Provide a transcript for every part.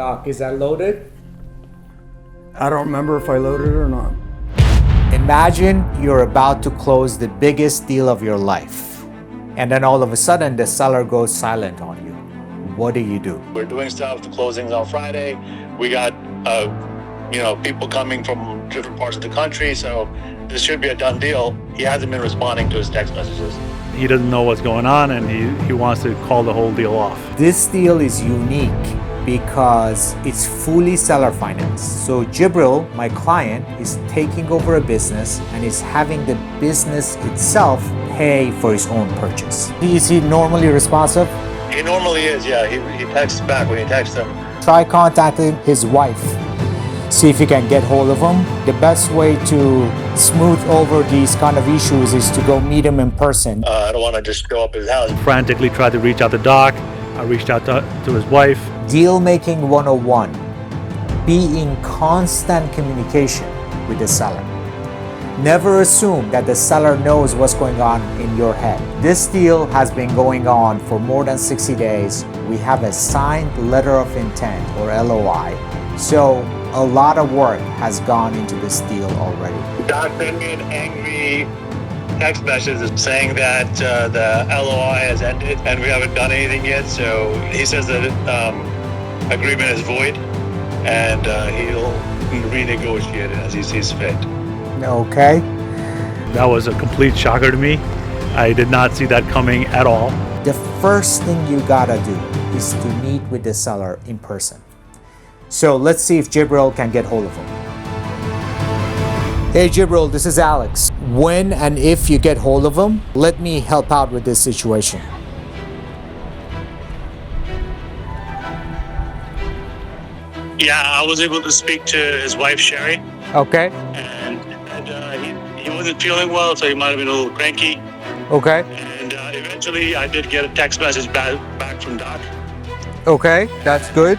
Doc, is that loaded? I don't remember if I loaded it or not. Imagine you're about to close the biggest deal of your life, and then all of a sudden the seller goes silent on you. What do? We're doing stuff, the closings on Friday. We got, people coming from different parts of the country, so this should be a done deal. He hasn't been responding to his text messages. He doesn't know what's going on, and he wants to call the whole deal off. This deal is unique because it's fully seller financed. So Jibreel, my client, is taking over a business and is having the business itself pay for his own purchase. Is he normally responsive? He normally is, yeah. He texts back when you text him. Try contacting his wife. See if you can get hold of him. The best way to smooth over these kind of issues is to go meet him in person. I don't want to just go up his house. Frantically tried to reach out to Doc. I reached out to his wife. Deal making 101. Be in constant communication with the seller. Never assume that the seller knows what's going on in your head. This deal has been going on for more than 60 days. We have a signed letter of intent or LOI. So a lot of work has gone into this deal already. Doc sent me an angry text message saying that the LOI has ended and we haven't done anything yet. So he says that agreement is void and he'll renegotiate it as he sees fit. Okay. That was a complete shocker to me. I did not see that coming at all. The first thing you gotta do is to meet with the seller in person. So let's see if Jibreel can get hold of him. Hey Jibreel, this is Alex. When and if you get hold of him, let me help out with this situation. Yeah, I was able to speak to his wife, Sherry. Okay. And he wasn't feeling well, so he might have been a little cranky. Okay. And eventually I did get a text message back from Doc. Okay, that's good.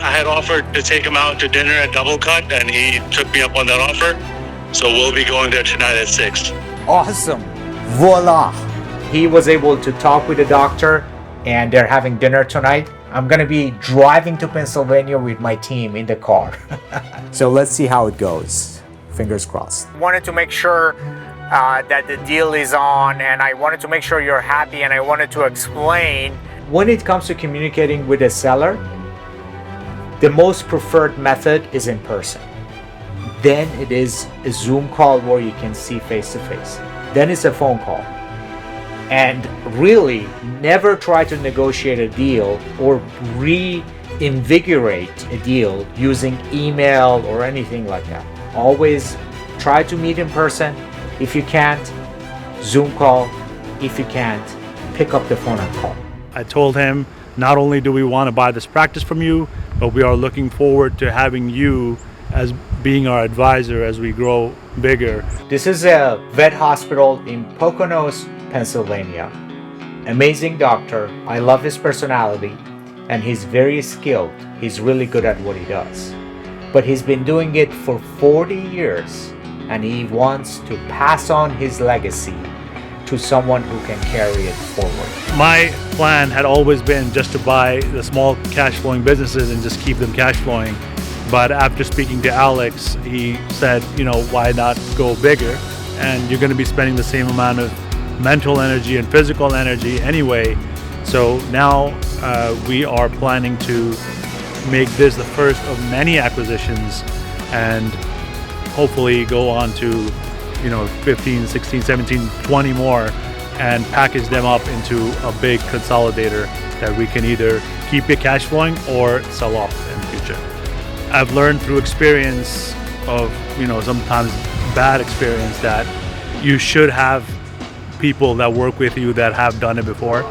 I had offered to take him out to dinner at Double Cut, and he took me up on that offer. So we'll be going there tonight at 6. Awesome. Voila. He was able to talk with the doctor, and they're having dinner tonight. I'm going to be driving to Pennsylvania with my team in the car. So let's see how it goes. Fingers crossed. Wanted to make sure that the deal is on, and I wanted to make sure you're happy, and I wanted to explain. When it comes to communicating with a seller, the most preferred method is in person. Then it is a Zoom call where you can see face to face. Then it's a phone call. And really never try to negotiate a deal or reinvigorate a deal using email or anything like that. Always try to meet in person. If you can't, Zoom call. If you can't, pick up the phone and call. I told him, not only do we want to buy this practice from you, but we are looking forward to having you as being our advisor as we grow bigger. This is a vet hospital in Poconos, Pennsylvania. Amazing doctor. I love his personality and he's very skilled. He's really good at what he does. But he's been doing it for 40 years and he wants to pass on his legacy to someone who can carry it forward. My plan had always been just to buy the small cash flowing businesses and just keep them cash flowing. But after speaking to Alex, he said, why not go bigger? And you're going to be spending the same amount of mental energy and physical energy anyway. So now we are planning to make this the first of many acquisitions and hopefully go on to 15, 16, 17, 20 more and package them up into a big consolidator that we can either keep it cash flowing or sell off in the future. I've learned through experience of, sometimes bad experience that you should have people that work with you that have done it before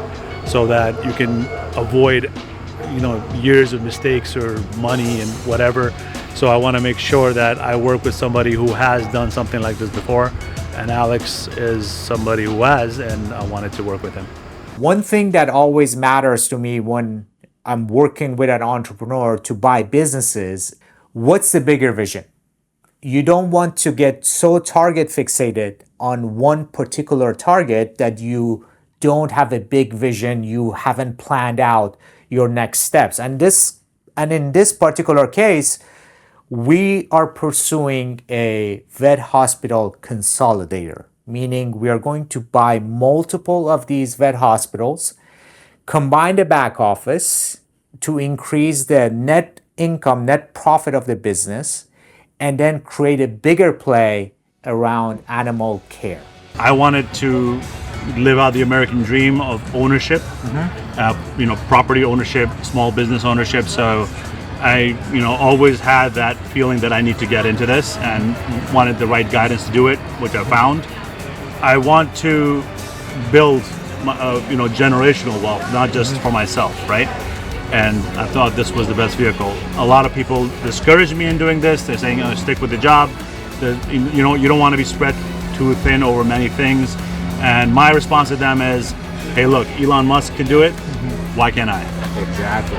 so that you can avoid, years of mistakes or money and whatever. So I want to make sure that I work with somebody who has done something like this before. And Alex is somebody who has, and I wanted to work with him. One thing that always matters to me when I'm working with an entrepreneur to buy businesses, what's the bigger vision? You don't want to get so target fixated on one particular target that you don't have a big vision, you haven't planned out your next steps. And this And in this particular case, we are pursuing a vet hospital consolidator, meaning we are going to buy multiple of these vet hospitals, combine the back office to increase the net income, net profit of the business, and then create a bigger play around animal care. I wanted to live out the American dream of ownership, property ownership, small business ownership. So I, always had that feeling that I need to get into this and wanted the right guidance to do it, which I found. I want to build, generational wealth, not just for myself, right? And I thought this was the best vehicle. A lot of people discourage me in doing this. They're saying, stick with the job. You don't want to be spread too thin over many things. And my response to them is, hey, look, Elon Musk can do it. Why can't I? Exactly.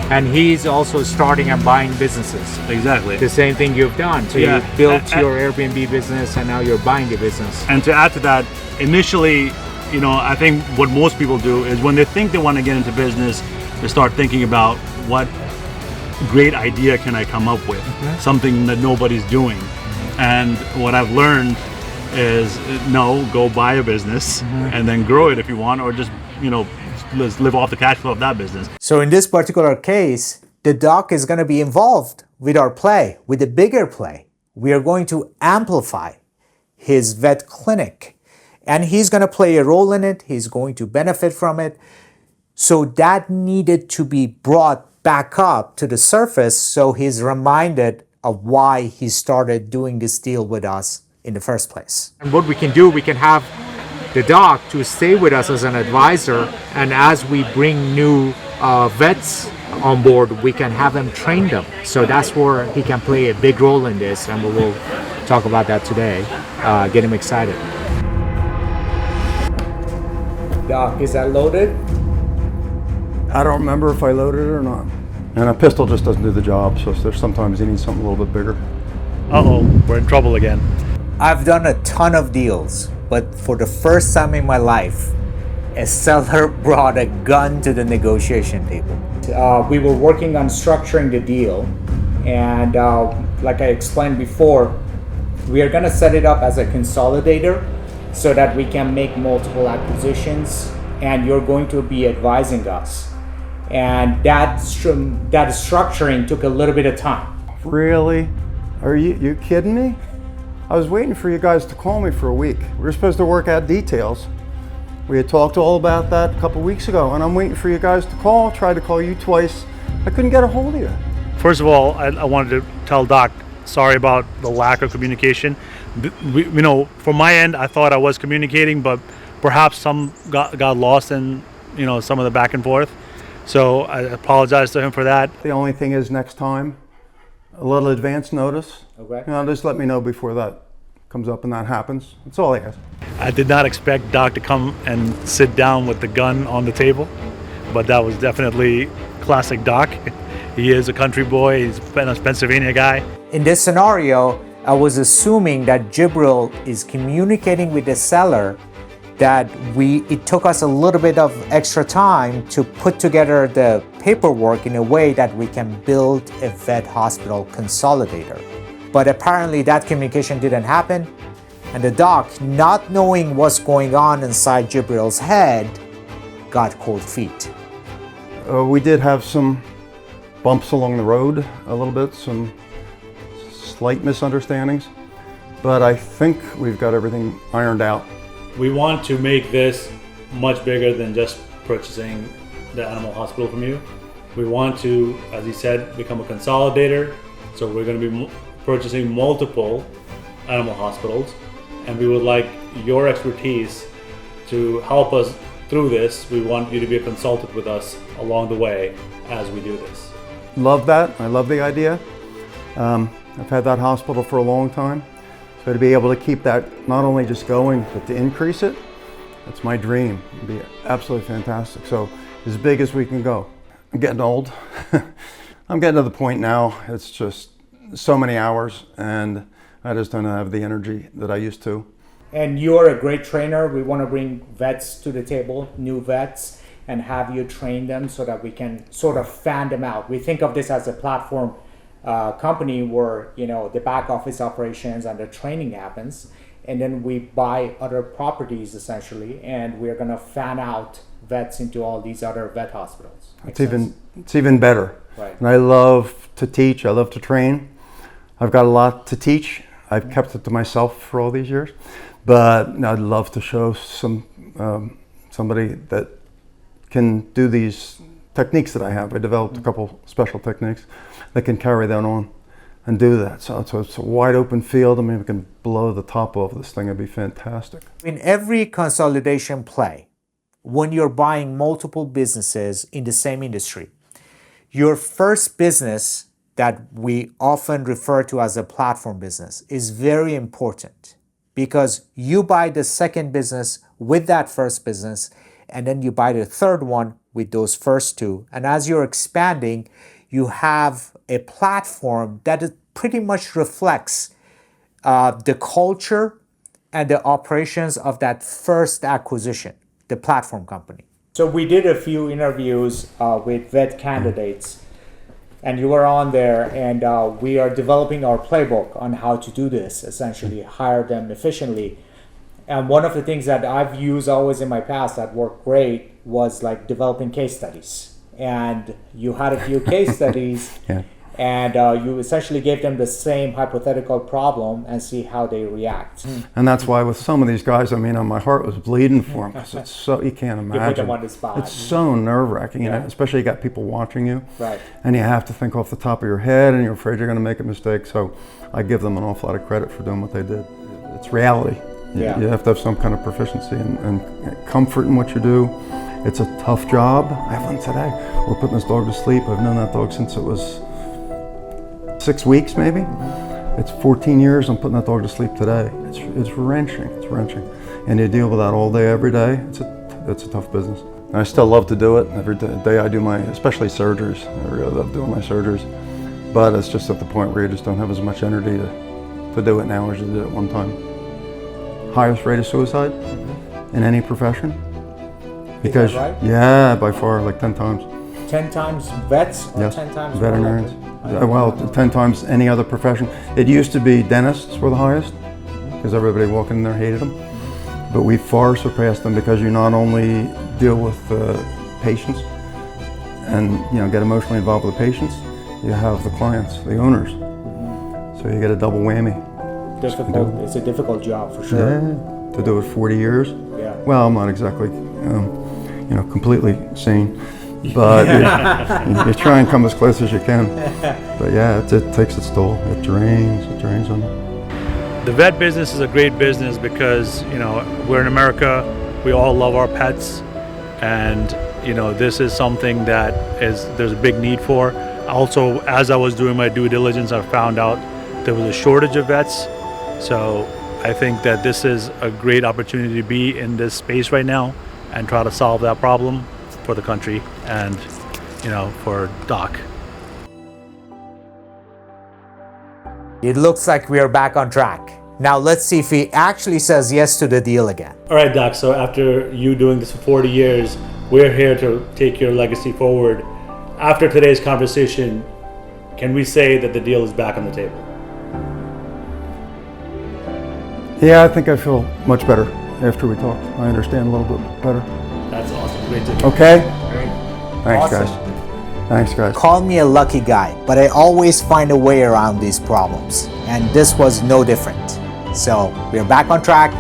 And he's also starting and buying businesses. Exactly. The same thing you've done. So you built your Airbnb business and now you're buying the business. And to add to that, initially, I think what most people do is when they think they want to get into business, they start thinking about what great idea can I come up with, something that nobody's doing. And what I've learned is no, go buy a business and then grow it if you want, or just, let's live off the cash flow of that business. So in this particular case, the doc is going to be involved with our play, with the bigger play. We are going to amplify his vet clinic, and he's going to play a role in it. He's going to benefit from it. So that needed to be brought back up to the surface so he's reminded of why he started doing this deal with us in the first place. And what we can do, we can have the doc to stay with us as an advisor, and as we bring new vets on board, we can have him train them. So that's where he can play a big role in this, and we will talk about that today. Get him excited. Doc, is that loaded? I don't remember if I loaded it or not. And a pistol just doesn't do the job, so there's sometimes you need something a little bit bigger. Uh-oh, we're in trouble again. I've done a ton of deals, but for the first time in my life, a seller brought a gun to the negotiation table. We were working on structuring the deal, and like I explained before, we are going to set it up as a consolidator so that we can make multiple acquisitions, and you're going to be advising us. And that structuring took a little bit of time. Really? Are you kidding me? I was waiting for you guys to call me for a week. We were supposed to work out details. We had talked all about that a couple weeks ago, and I'm waiting for you guys to call. Tried to call you twice. I couldn't get a hold of you. First of all, I wanted to tell Doc, sorry about the lack of communication. From my end, I thought I was communicating, but perhaps some got lost in, some of the back and forth. So I apologize to him for that. The only thing is next time, a little advance notice. Okay. Just let me know before that comes up and that happens. That's all I ask. I did not expect Doc to come and sit down with the gun on the table, but that was definitely classic Doc. He is a country boy. He's been a Pennsylvania guy. In this scenario, I was assuming that Jibreel is communicating with the seller that it took us a little bit of extra time to put together the paperwork in a way that we can build a vet hospital consolidator. But apparently that communication didn't happen, and the doc, not knowing what's going on inside Jibreel's head, got cold feet. We did have some bumps along the road a little bit, some slight misunderstandings, but I think we've got everything ironed out. We want to make this much bigger than just purchasing the animal hospital from you. We want to, as he said, become a consolidator. So we're going to be purchasing multiple animal hospitals, and we would like your expertise to help us through this. We want you to be a consultant with us along the way as we do this. Love that. I love the idea. I've had that hospital for a long time. So to be able to keep that not only just going, but to increase it, that's my dream. It'd be absolutely fantastic. So as big as we can go. I'm getting old. I'm getting to the point now, it's just so many hours, and I just don't have the energy that I used to. And you're a great trainer. We want to bring vets to the table, new vets. and have you train them so that we can sort of fan them out. We think of this as a platform company where, you know, the back office operations and the training happens, and then we buy other properties essentially, and we're going to fan out vets into all these other vet hospitals. It's even better. Right. And I love to teach. I love to train. I've got a lot to teach. I've kept it to myself for all these years, but I'd love to show somebody that can do these techniques that I have. I developed a couple special techniques that can carry that on and do that. So it's a wide open field. I mean, we can blow the top off this thing. It'd be fantastic. In every consolidation play, when you're buying multiple businesses in the same industry, your first business that we often refer to as a platform business is very important, because you buy the second business with that first business, and then you buy the third one with those first two. And as you're expanding, you have a platform that pretty much reflects the culture and the operations of that first acquisition, the platform company. So we did a few interviews with vet candidates, and you were on there, and we are developing our playbook on how to do this, essentially hire them efficiently. And one of the things that I've used always in my past that worked great was like developing case studies. And you had a few case studies, Yeah. and you essentially gave them the same hypothetical problem and see how they react. And that's why with some of these guys, I mean, my heart was bleeding for them, because it's so, you can't imagine. You put them on the spot. It's so nerve-wracking, Yeah. especially you got people watching you. Right. And you have to think off the top of your head, and you're afraid you're going to make a mistake. So I give them an awful lot of credit for doing what they did. It's reality. Yeah. You have to have some kind of proficiency and comfort in what you do. It's a tough job. I have one today. We're putting this dog to sleep. I've known that dog since it was 6 weeks, maybe. It's 14 years. I'm putting that dog to sleep today. It's wrenching. It's wrenching. And you deal with that all day, every day. It's a tough business. And I still love to do it. Every day I do especially surgeries. I really love doing my surgeries. But it's just at the point where you just don't have as much energy to do it now as you did at one time. Highest rate of suicide in any profession. Because, Is that right? yeah, by far, like 10 times. 10 times vets or Yes, 10 times veterinarians. more? Well, 10 times any other profession. It used to be dentists were the highest, because everybody walking in there hated them. But we far surpassed them, because you not only deal with patients and get emotionally involved with the patients, you have the clients, the owners. So you get a double whammy. Difficult. It's a difficult job for sure. Yeah, to do it 40 years. Yeah. Well, I'm not exactly, completely sane, but you try and come as close as you can. But yeah, it takes its toll. It drains on you. The vet business is a great business because, we're in America, we all love our pets, and, this is something that there's a big need for. Also, as I was doing my due diligence, I found out there was a shortage of vets. So I think that this is a great opportunity to be in this space right now and try to solve that problem for the country and, for Doc. It looks like we are back on track. Now let's see if he actually says yes to the deal again. All right, Doc, so after you doing this for 40 years, we're here to take your legacy forward. After today's conversation, can we say that the deal is back on the table? Yeah, I think I feel much better after we talked. I understand a little bit better. That's awesome. Great to hear. Okay? Great. Thanks, Awesome. guys. Thanks, guys. Call me a lucky guy, but I always find a way around these problems. And this was no different. So we're back on track.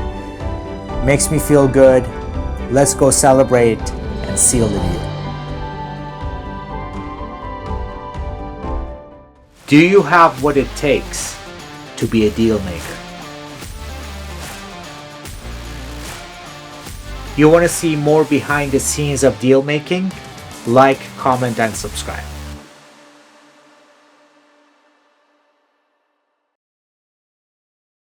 Makes me feel good. Let's go celebrate and seal the deal. Do you have what it takes to be a deal maker? You want to see more behind the scenes of deal making? Like, comment, and subscribe.